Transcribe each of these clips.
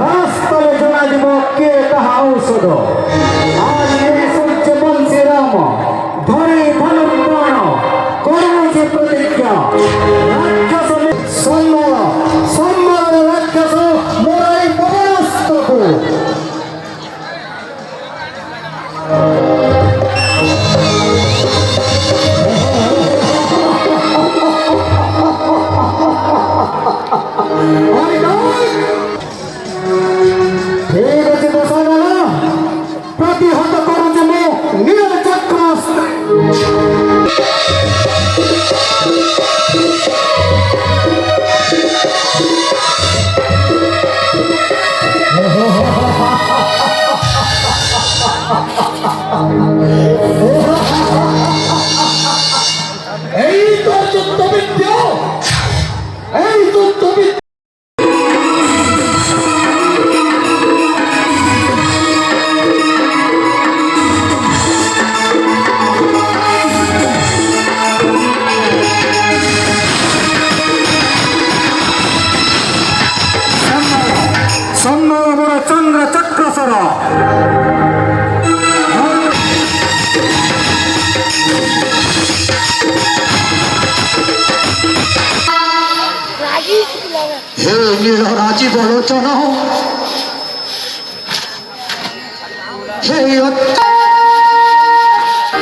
রাস্তায় জোড়া দিব কে তাহা ঔষধ আজ এই সূর্য বংশী রাম ধরে ধনুর্বাণ করো যে প্রতিজ্ঞা রাক্ষস সম্মার সম্মার রাক্ষস মোরাই পরাস্তক ঠিক আছে দশানা প্রতিহত করুছে মো নীল চক্রাস্ত্র এই তো যুদ্ধবিদ্যা এই যুদ্ধবিদ্যা চন্দ্র চক্রসর হে নীল রাজীব লোচন হে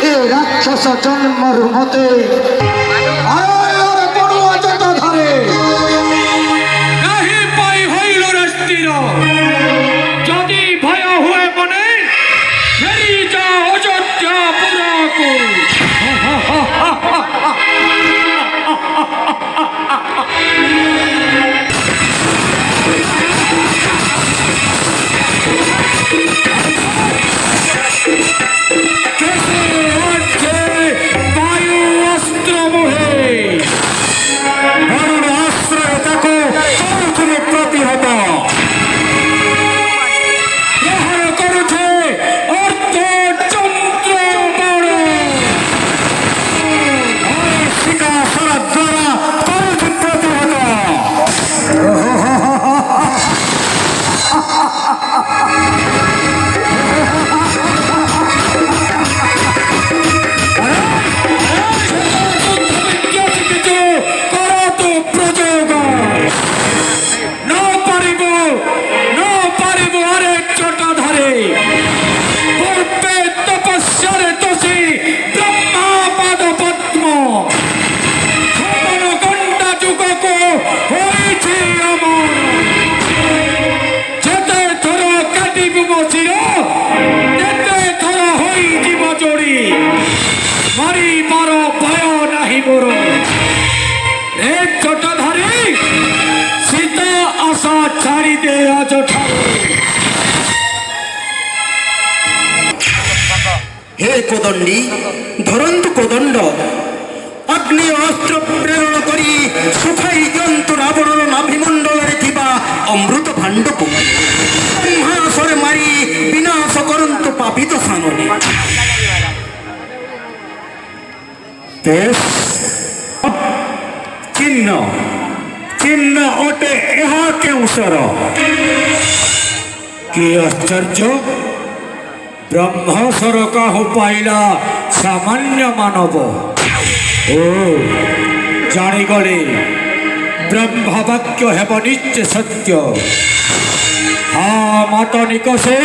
এ রাক্ষস জন্মর মতে ধরে যদি ভয় হয়ে মনে ফেরি যা অযোধ্যা পুরাকু বায়ু অস্ত্র মোহে আশ্রয় তাকে প্রতিহত হে কোদণ্ডী ধরন্তু কোদণ্ড অগ্নি অস্ত্র প্রেরণ করি সুখাই জন্তু রাবণর নাভিমণ্ডলের থিবা অমৃত ভাণ্ডকু সিংহাসরে মারি বিনাশ করন্তু পাপিত সাননে চিহ্ন চিহ্ন ওটে এহা কেউসর কি আশ্চর্য ব্রহ্মসর কাহু পাইলা সামান্য মানব ଓ ଜାଣିଗଲେ ବ୍ରହ୍ମବାକ୍ୟ ହେବ ନିଶ୍ଚୟ ସତ୍ୟ। ହଁ ମାତ ନିକଷେ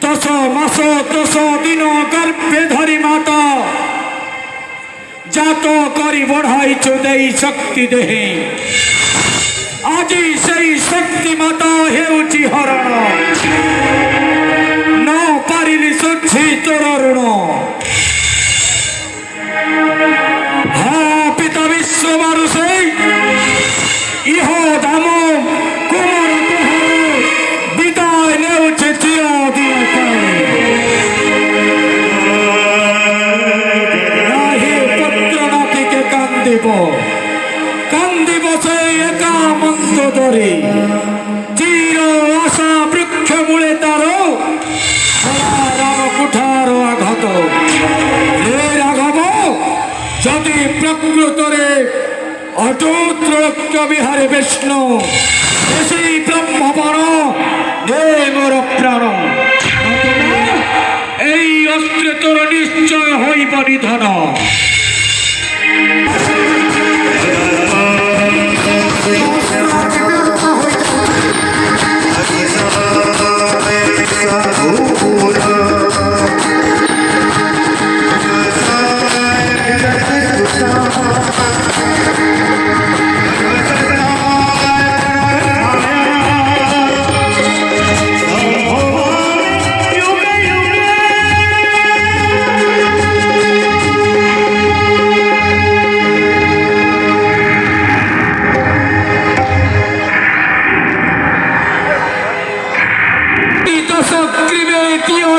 10 ମାସ 10 ଦିନ ଗର୍ଭେ ଧରି ମାତା ଜାତ କରି ବଢ଼ାଇଛୁ ଦେଇ ଶକ୍ତି ଦେହେ। ଆଜି ସେଇ ଶକ୍ତି ମାତା ହେଉଛି ହରଣ। ନ ପାରିଲି ଶୁଝି ତୋର ଋଣ। ହଁ ପିତା ବିଶ୍ୱବାରୁ ସେଇ ଇହ ଧାମ କୁମାର ଦେହରୁ ବିଦାୟ ନେଉଛି ଚିରଦିନ ପାଇଁ। ନାହିଁ ପୁତ୍ର ନାତିକେ କାନ୍ଦିବ କାନ୍ଦିବ ସେ ଏକା ମନ୍ଦ ଧରି। ଚିର ଆଶା ବୃକ୍ଷ ମୂଳେ ତାର ରାମ କୁଠାର ଆଘାତ। ହେ ରାଘବ ଯଦି ପ୍ରକୃତରେ ଅଟୁଟ ତ୍ରୈଲୋକ୍ୟ ବିହାରୀ ବିଷ୍ଣୁ ସେଇ ବ୍ରହ୍ମବାଣ ଦେ ମୋର ପ୍ରାଣ। এই অস্ত্রে তোর নিশ্চয় হইব নিধন।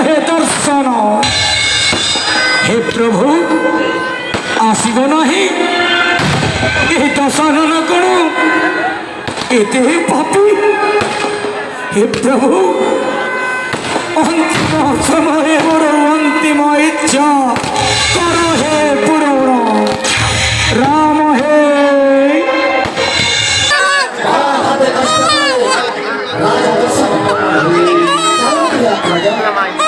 হে দর্শন হে প্রভু আসিব নাহি এ দশানন কোণ এতে পাপি। হে প্রভু অন্তিম সময়ে বড় অন্তিম ইচ্ছা কর হে পূরণ। রাম হে Ramai.